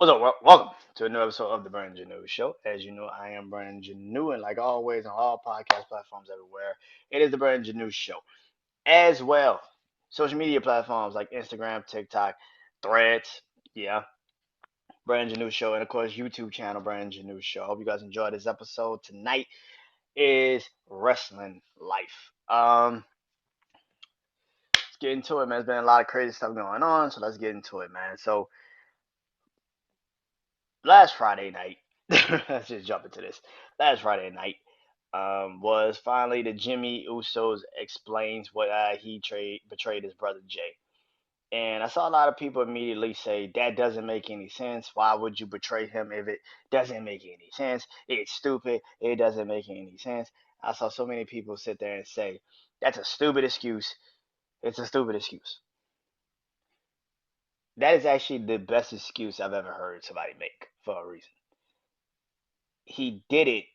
What's up? Welcome to another episode of the Brandon Janeau Show. As you know, I am Brandon Janeau, and like always, on all podcast platforms everywhere, it is the Brandon Janeau Show. As well, social media platforms like Instagram, TikTok, Threads, yeah, Brandon Janeau Show, and of course, YouTube channel Brandon Janeau Show. I hope you guys enjoyed this episode. Tonight is wrestling life. Let's get into it, man. There's been a lot of crazy stuff going on, so let's get into it, man. So last Friday night, let's just jump into this. Last Friday night was finally the Jimmy Usos explains what he betrayed his brother Jay. And I saw a lot of people immediately say that doesn't make any sense. Why would you betray him if it doesn't make any sense? It's stupid. It doesn't make any sense. I saw so many people sit there and say that's a stupid excuse. It's a stupid excuse. That is actually the best excuse I've ever heard somebody make for a reason. He did it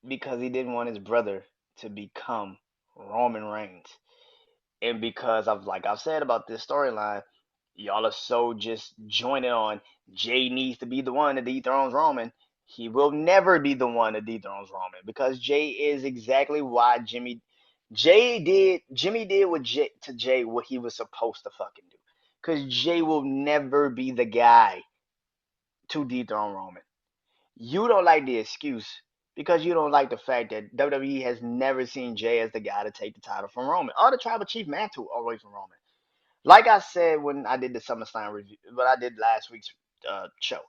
because he didn't want his brother to become Roman Reigns. And because of like I've said about this storyline, y'all are so just jointed on Jay needs to be the one that dethrones Roman. He will never be the one that dethrones Roman because Jay is exactly why Jimmy did to Jay what he was supposed to fucking do. Because Jay will never be the guy to dethrone Roman. You don't like the excuse because you don't like the fact that WWE has never seen Jay as the guy to take the title from Roman or the tribal chief mantle away from Roman. Like I said when I did the SummerSlam review, what I did last week's show,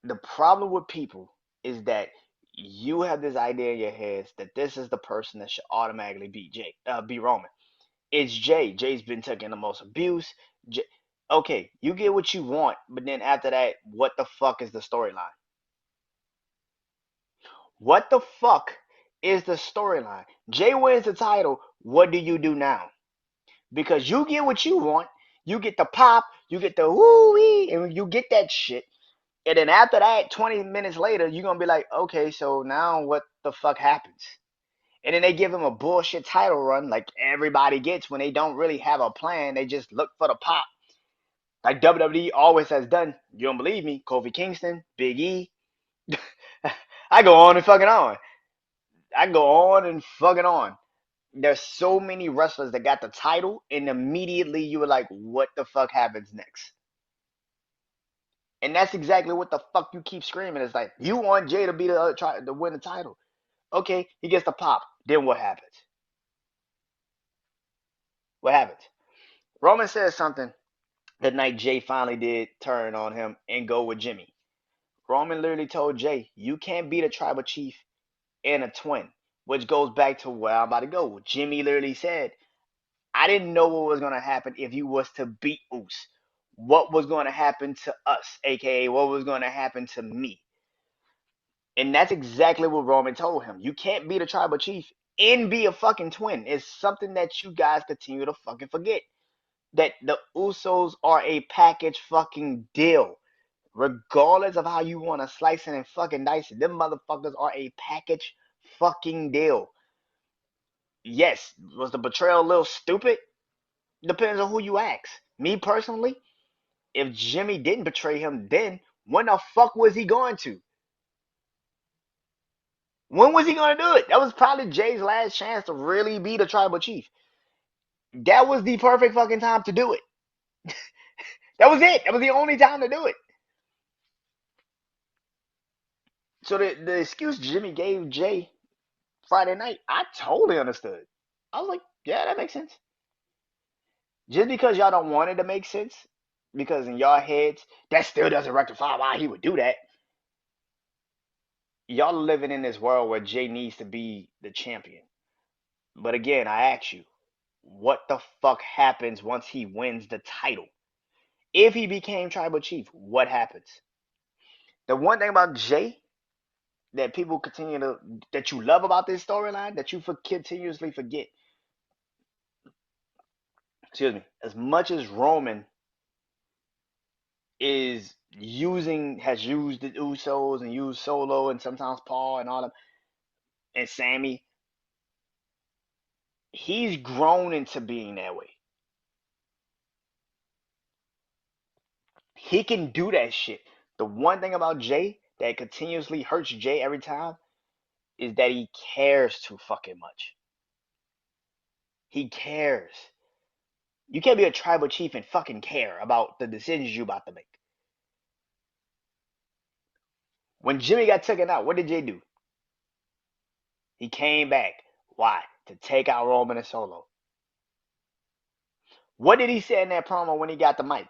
the problem with people is that you have this idea in your heads that this is the person that should automatically beat Roman. It's Jay. Jay's been taking the most abuse. Jay, okay, you get what you want, but then after that, what the fuck is the storyline? What the fuck is the storyline? Jay wins the title. What do you do now? Because you get what you want. You get the pop. You get the woo-wee. And you get that shit. And then after that, 20 minutes later, you're going to be like, okay, so now what the fuck happens? And then they give him a bullshit title run like everybody gets when they don't really have a plan. They just look for the pop. Like WWE always has done. You don't believe me? Kofi Kingston, Big E. I go on and fucking on. I go on and fucking on. There's so many wrestlers that got the title, and immediately you were like, what the fuck happens next? And that's exactly what the fuck you keep screaming. It's like, you want Jay to be to win the title. Okay, he gets the pop. Then what happens? What happens? Roman says something the night Jay finally did turn on him and go with Jimmy. Roman literally told Jay, you can't beat a tribal chief and a twin, which goes back to where I'm about to go. Jimmy literally said, I didn't know what was going to happen if you was to beat Oos. What was going to happen to us, aka what was going to happen to me. And that's exactly what Roman told him. You can't be the tribal chief and be a fucking twin. It's something that you guys continue to fucking forget. That the Usos are a package fucking deal. Regardless of how you want to slice it and fucking dice it, them motherfuckers are a package fucking deal. Yes, was the betrayal a little stupid? Depends on who you ask. Me personally, if Jimmy didn't betray him then, when the fuck was he going to? When was he going to do it? That was probably Jay's last chance to really be the tribal chief. That was the perfect fucking time to do it. That was it. That was the only time to do it. So the excuse Jimmy gave Jay Friday night, I totally understood. I was like, yeah, that makes sense. Just because y'all don't want it to make sense, because in y'all heads, that still doesn't rectify why he would do that. Y'all are living in this world where Jay needs to be the champion. But again, I ask you, what the fuck happens once he wins the title? If he became tribal chief, what happens? The one thing about Jay that people continue to that you love about this storyline that you continuously forget. Excuse me. As much as Roman has used the Usos and used Solo and sometimes Paul and all them and Sammy, he's grown into being that way. He can do that shit. The one thing about Jay that continuously hurts Jay every time is that he cares too fucking much. He cares. You can't be a tribal chief and fucking care about the decisions you about to make. When Jimmy got taken out, what did Jay do? He came back. Why? To take out Roman and Solo. What did he say in that promo when he got the mic?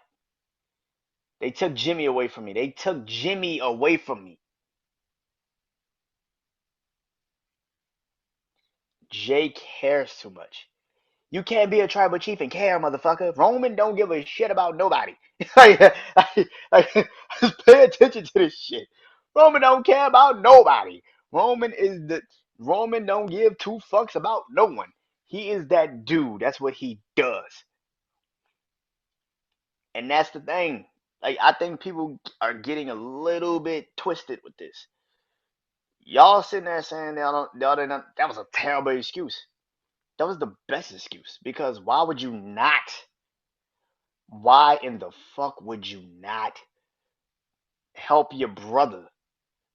They took Jimmy away from me. They took Jimmy away from me. Jay cares too much. You can't be a tribal chief and care, motherfucker. Roman don't give a shit about nobody. Just pay attention to this shit. Roman don't care about nobody. Roman is the Roman don't give two fucks about no one. He is that dude. That's what he does. And that's the thing. Like I think people are getting a little bit twisted with this. Y'all sitting there saying that was a terrible excuse. That was the best excuse because why would you not? Why in the fuck would you not help your brother?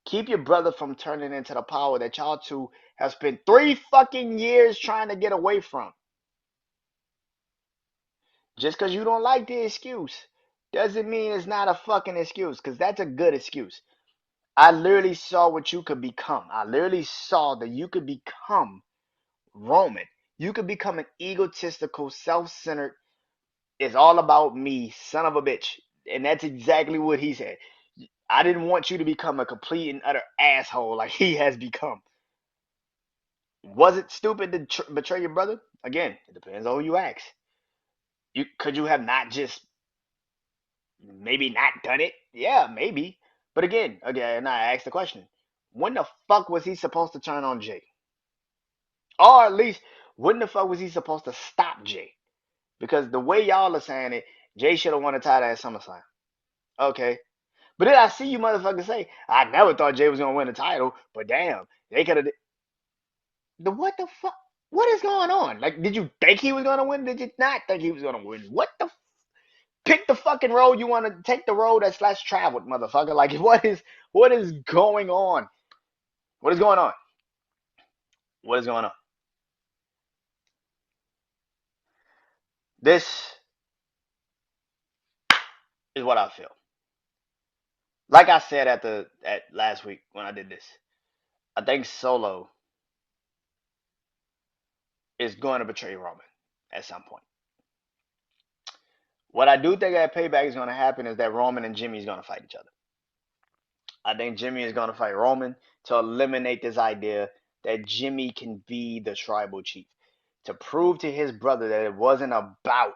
Keep your brother from turning into the power that y'all two have spent 3 fucking years trying to get away from. Just because you don't like the excuse doesn't mean it's not a fucking excuse because that's a good excuse. I literally saw what you could become. I literally saw that you could become Roman. You could become an egotistical, self-centered, it's all about me, son of a bitch. And that's exactly what he said. I didn't want you to become a complete and utter asshole like he has become. Was it stupid to betray your brother? Again, it depends on who you ask. Could you have not just maybe not done it? Yeah, maybe. But again, I asked the question: when the fuck was he supposed to turn on Jay? Or at least, when the fuck was he supposed to stop Jay? Because the way y'all are saying it, Jay should have won a title at SummerSlam. Okay. But then I see you motherfuckers say, I never thought Jay was gonna win the title, but damn, they could have. What the fuck? What is going on? Like, did you think he was gonna win? Did you not think he was gonna win? What the? Pick the fucking road you want to take. The road that's less traveled, motherfucker. Like, what is going on? What is going on? What is going on? This is what I feel. Like I said at last week when I did this, I think Solo is going to betray Roman at some point. What I do think at Payback is going to happen is that Roman and Jimmy is going to fight each other. I think Jimmy is going to fight Roman to eliminate this idea that Jimmy can be the tribal chief. To prove to his brother that it wasn't about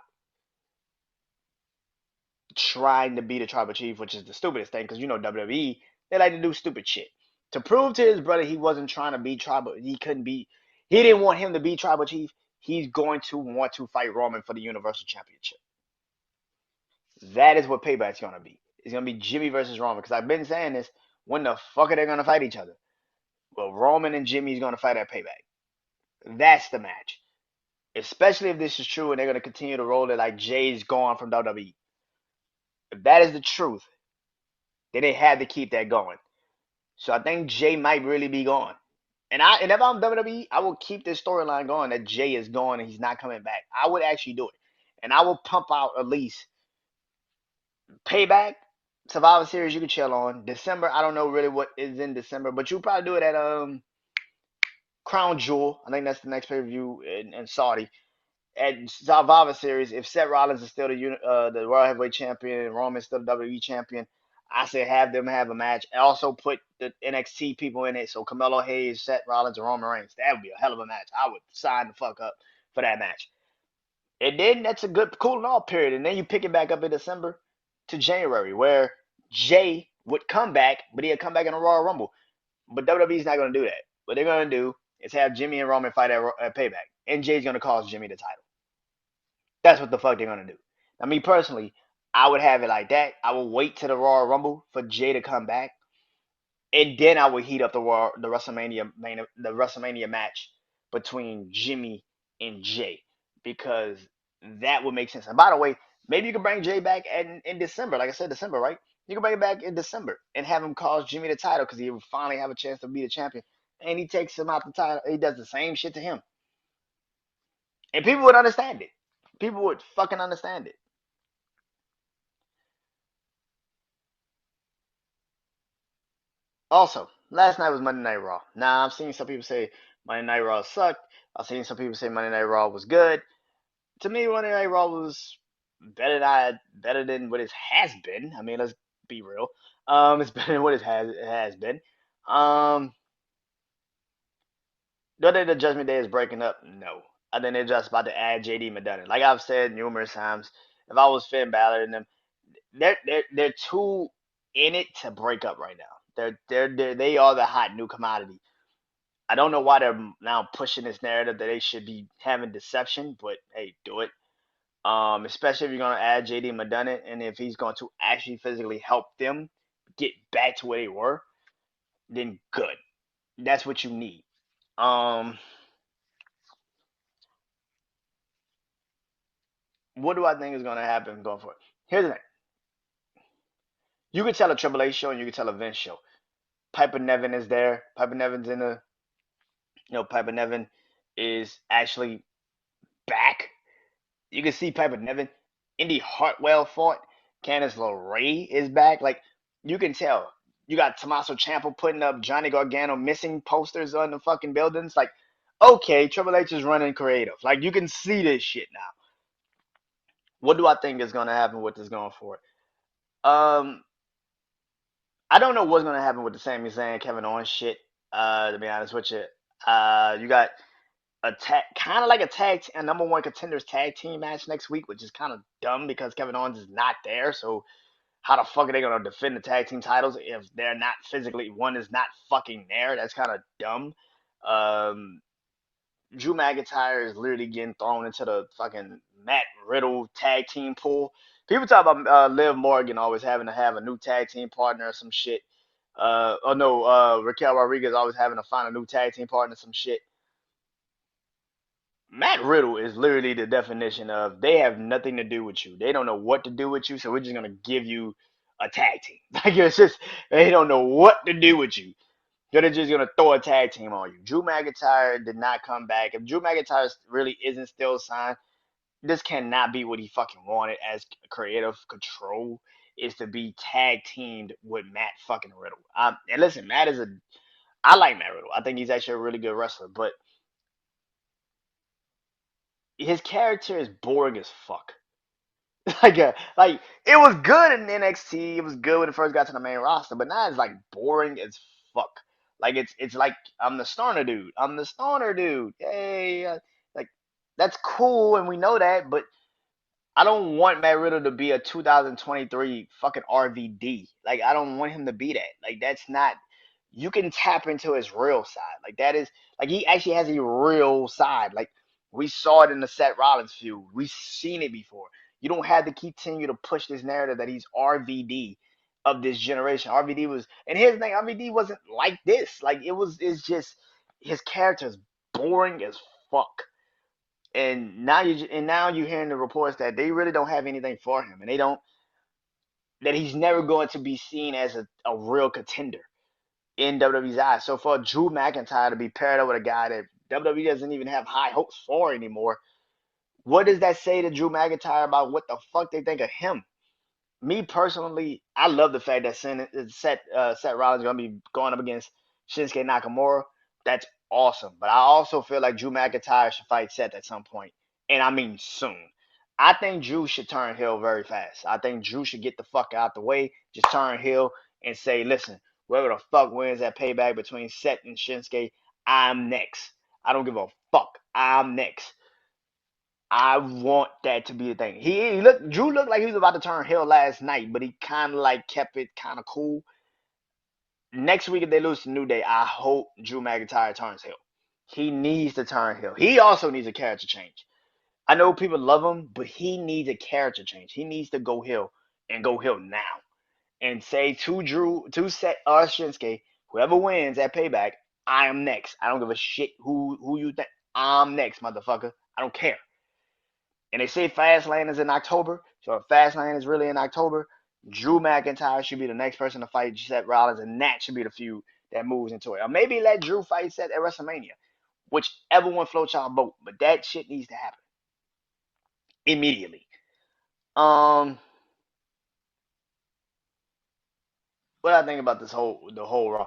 trying to be the tribal chief, which is the stupidest thing because WWE, they like to do stupid shit. To prove to his brother he wasn't trying to be tribal, he didn't want him to be tribal chief. He's going to want to fight Roman for the Universal Championship. That is what Payback's gonna be. It's gonna be Jimmy versus Roman. Because I've been saying this. When the fuck are they gonna fight each other? Well, Roman and Jimmy's gonna fight at Payback. That's the match. Especially if this is true and they're gonna continue to roll it like Jay's gone from WWE. If that is the truth, then they had to keep that going. So I think Jay might really be gone. And if I'm WWE, I will keep this storyline going that Jay is gone and he's not coming back. I would actually do it. And I will pump out at least Payback, Survivor Series you can chill on. December, I don't know really what is in December, but you'll probably do it at Crown Jewel. I think that's the next pay per view in Saudi. At Survivor Series, if Seth Rollins is still the World Heavyweight Champion and Roman's still the WWE Champion, I say have them have a match. And also put the NXT people in it. So Carmelo Hayes, Seth Rollins, and Roman Reigns. That would be a hell of a match. I would sign the fuck up for that match. And then that's a good cooling off period. And then you pick it back up in December to January, where Jay would come back, but he'd come back in a Royal Rumble. But WWE's not going to do that. What they're going to do is have Jimmy and Roman fight at Payback. And Jay's going to cost Jimmy the title. That's what the fuck they're going to do. Now, me personally, I would have it like that. I would wait to the Royal Rumble for Jay to come back. And then I would heat up the WrestleMania match between Jimmy and Jay. Because that would make sense. And by the way, maybe you can bring Jay back in December. Like I said, December, right? You can bring it back in December and have him cause Jimmy the title because he will finally have a chance to be the champion. And he takes him out the title. He does the same shit to him. And people would understand it. People would fucking understand it. Also, last night was Monday Night Raw. Now, I've seen some people say Monday Night Raw sucked. I've seen some people say Monday Night Raw was good. To me, Monday Night Raw was better than what it has been. I mean, let's be real. It's better than what it has been. Um, do I think the Judgment Day is breaking up? No. I think they're just about to add JD McDonough. Like I've said numerous times, if I was Finn Balor and them, they're too in it to break up right now. They are the hot new commodity. I don't know why they're now pushing this narrative that they should be having deception, but hey, do it. Especially if you're gonna add JD McDonough and if he's going to actually physically help them get back to where they were, then good. That's what you need. Um, what do I think is gonna happen going forward? Here's the thing: you could tell a Triple H show and you could tell a Vince show. Piper Nevin is there. Piper Nevin's in the, Piper Nevin is actually back. You can see Piper Nevin. Indy Hartwell fought. Candice LeRae is back. Like you can tell. You got Tommaso Ciampa putting up Johnny Gargano missing posters on the fucking buildings. Like, okay, Triple H is running creative. Like you can see this shit now. What do I think is gonna happen with this going forward? Um, I don't know what's gonna happen with the Sami Zayn Kevin Owens shit. To be honest with you, you got a tag, kind of like a number one contenders tag team match next week, which is kind of dumb because Kevin Owens is not there. So how the fuck are they gonna defend the tag team titles if they're not physically? One is not fucking there. That's kind of dumb. Um, Drew McIntyre is literally getting thrown into the fucking Matt Riddle tag team pool. People talk about Liv Morgan always having to have a new tag team partner or some shit. Oh no, Raquel Rodriguez always having to find a new tag team partner, some shit. Matt Riddle is literally the definition of they have nothing to do with you. They don't know what to do with you, so we're just gonna give you a tag team. Like it's just they don't know what to do with you. They're just gonna throw a tag team on you. Drew McIntyre did not come back. If Drew McIntyre really isn't still signed, this cannot be what he fucking wanted as creative control is to be tag teamed with Matt fucking Riddle. And listen, I like Matt Riddle. I think he's actually a really good wrestler, but his character is boring as fuck. Like it was good in NXT. It was good when it first got to the main roster, but now it's like boring as fuck. Like it's like I'm the stoner dude. I'm the stoner dude. Hey, like that's cool, and we know that, but I don't want Matt Riddle to be a 2023 fucking RVD. Like I don't want him to be that. Like that's not. You can tap into his real side. Like that is like he actually has a real side. Like we saw it in the Seth Rollins feud. We've seen it before. You don't have to continue to push this narrative that he's RVD of this generation. RVD was, and here's the thing: RVD wasn't like this. Like it was. It's just his character is boring as fuck. And now you're hearing the reports that they really don't have anything for him, and they don't that he's never going to be seen as a real contender in WWE's eyes. So for Drew McIntyre to be paired up with a guy that WWE doesn't even have high hopes for anymore, what does that say to Drew McIntyre about what the fuck they think of him? Me personally, I love the fact that Seth Rollins is going to be going up against Shinsuke Nakamura. That's awesome. But I also feel like Drew McIntyre should fight Seth at some point, and I mean soon. I think Drew should turn heel very fast. I think Drew should get the fuck out the way, just turn heel and say, listen, whoever the fuck wins that payback between Seth and Shinsuke, I'm next. I don't give a fuck. I'm next. I want that to be a thing. Drew looked like he was about to turn heel last night, but he kind of like kept it kind of cool. Next week if they lose to New Day, I hope Drew McIntyre turns heel. He needs to turn heel. He also needs a character change. I know people love him, but he needs a character change. He needs to go heel and go heel now and say to Drew, to Seth or Shinsuke, whoever wins at Payback, I am next. I don't give a shit who you think. I'm next, motherfucker. I don't care. And they say Fastlane is in October. So if Fastlane is really in October, Drew McIntyre should be the next person to fight Seth Rollins, and that should be the feud that moves into it. Or maybe let Drew fight Seth at WrestleMania, whichever one floats y'all boat. But that shit needs to happen immediately. Um, what I think about the whole Raw.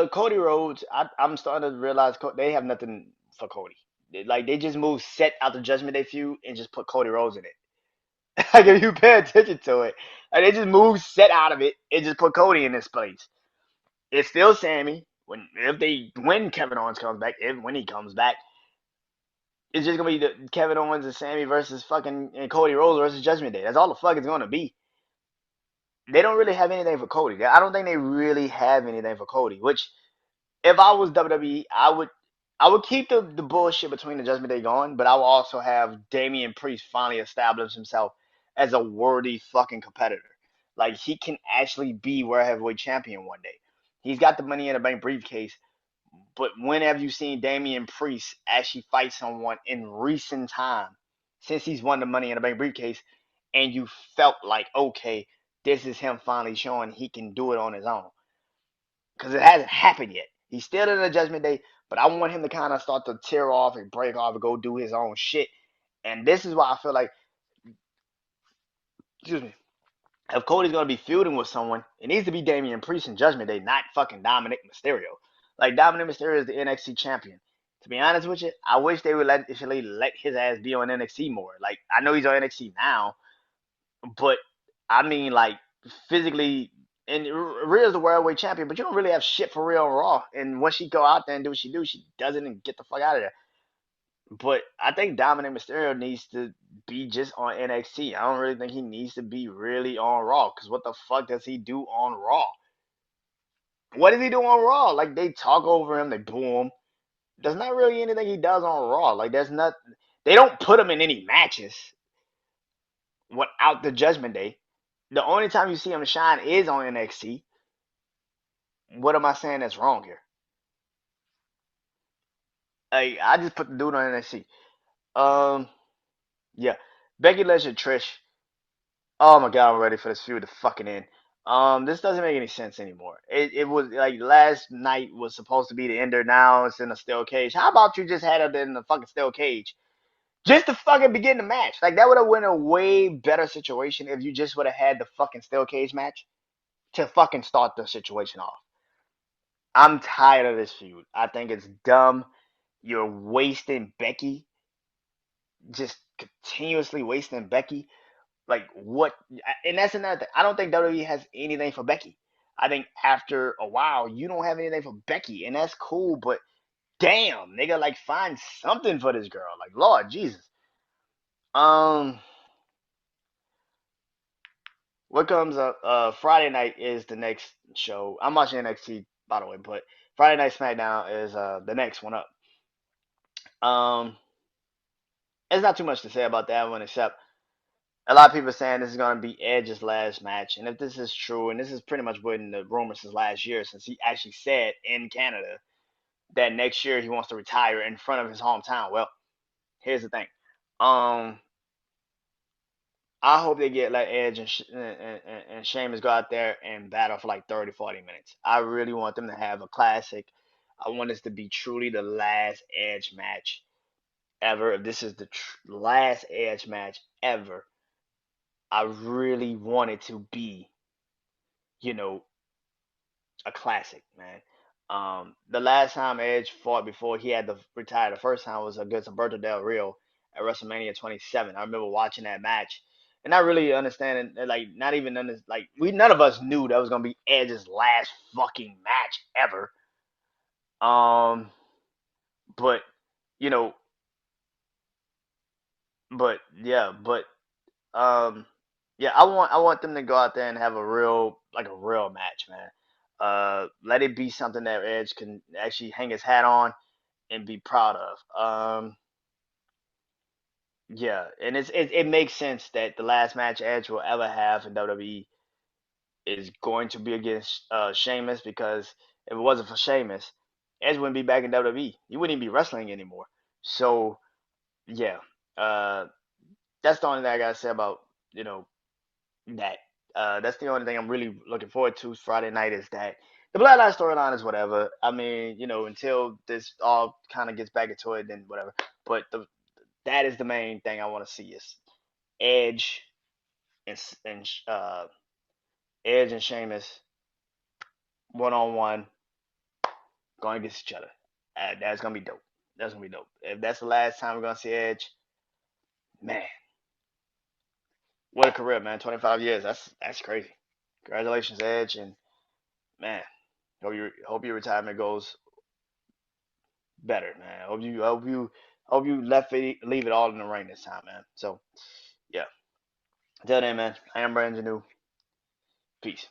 Cody Rhodes, I'm starting to realize they have nothing for Cody. They just moved Seth out the Judgment Day feud and just put Cody Rhodes in it. Like if you pay attention to it, like they just moved Seth out of it and just put Cody in this place. It's still Sammy. When Kevin Owens comes back, if when he comes back, it's just gonna be the Kevin Owens and Sammy versus fucking and Cody Rhodes versus Judgment Day. That's all the fuck it's gonna be. They don't really have anything for Cody. I don't think they really have anything for Cody. Which, if I was WWE, I would keep the bullshit between the Judgment Day going, but I would also have Damian Priest finally establish himself as a worthy fucking competitor. Like he can actually be world heavyweight champion one day. He's got the Money in the Bank briefcase. But when have you seen Damian Priest actually fight someone in recent time since he's won the Money in the Bank briefcase and you felt like, okay, this is him finally showing he can do it on his own? Because it hasn't happened yet. He's still in the Judgment Day, but I want him to kind of start to tear off and break off and go do his own shit. And this is why I feel like, excuse me, if Cody's gonna be feuding with someone, it needs to be Damian Priest and Judgment Day, not fucking Dominic Mysterio. Like Dominic Mysterio is the NXT champion. To be honest with you, I wish they would let his ass be on NXT more. Like I know he's on NXT now, but I mean like physically, and Rhea's the worldwide champion, but you don't really have shit for Rhea on Raw. And once she go out there and do what she does it and get the fuck out of there. But I think Dominic Mysterio needs to be just on NXT. I don't really think he needs to be really on Raw. Because what the fuck does he do on Raw? What does he do on Raw? Like, they talk over him, they boo him. There's not really anything he does on Raw. Like, there's not. They don't put him in any matches without the Judgment Day. The only time you see him shine is on NXT. What am I saying that's wrong here? Like, I just put the dude on NXT. Um, yeah. Becky Lynch and Trish. Oh my god, I'm ready for this feud to fucking end. This doesn't make any sense anymore. It was like last night was supposed to be the ender. Now it's in a steel cage. How about you just had it in the fucking steel cage just to fucking begin the match? Like that would have been a way better situation if you just would have had the fucking steel cage match to fucking start the situation off. I'm tired of this feud. I think it's dumb. You're wasting Becky, just continuously wasting Becky. Like what? And that's another thing. I don't think WWE has anything for Becky. I think after a while, you don't have anything for Becky, and that's cool. But damn, nigga, like find something for this girl. Like Lord Jesus. Um, what comes up? Friday night is the next show. I'm watching NXT by the way, but Friday Night Smackdown is the next one up. Um, there's not too much to say about that one except a lot of people are saying this is going to be Edge's last match. And if this is true, and this is pretty much been the rumor since last year, since he actually said in Canada that next year he wants to retire in front of his hometown. Well, here's the thing. Um, I hope they get like Edge and Sheamus go out there and battle for like 30, 40 minutes. I really want them to have a classic. I want this to be truly the last Edge match ever. If this is the last Edge match ever, I really want it to be, you know, a classic, man. The last time Edge fought before he had to retire the first time was against Alberto Del Rio at WrestleMania 27. I remember watching that match and not really understanding, like, not even like we none of us knew that was gonna be Edge's last fucking match ever. Um, but you know, but um, yeah, I want them to go out there and have a real match, man. Let it be something that Edge can actually hang his hat on and be proud of. Yeah, and it makes sense that the last match Edge will ever have in WWE is going to be against Sheamus because if it wasn't for Sheamus, Edge wouldn't be back in WWE. He wouldn't even be wrestling anymore. So yeah, uh, that's the only thing I gotta say about you know that. That's the only thing I'm really looking forward to Friday night is that the Bloodline storyline is whatever. I mean, until this all kind of gets back into it, then whatever. But that is the main thing I want to see is Edge and Edge and Sheamus one on one going against each other. That's gonna be dope. That's gonna be dope. If that's the last time we're gonna see Edge, man, what a career, man. 25 years. That's crazy. Congratulations, Edge, and man, hope your retirement goes better, man. Hope you leave it all in the ring this time, man. So yeah. Until then, man, I am Brandon Janeau. Peace.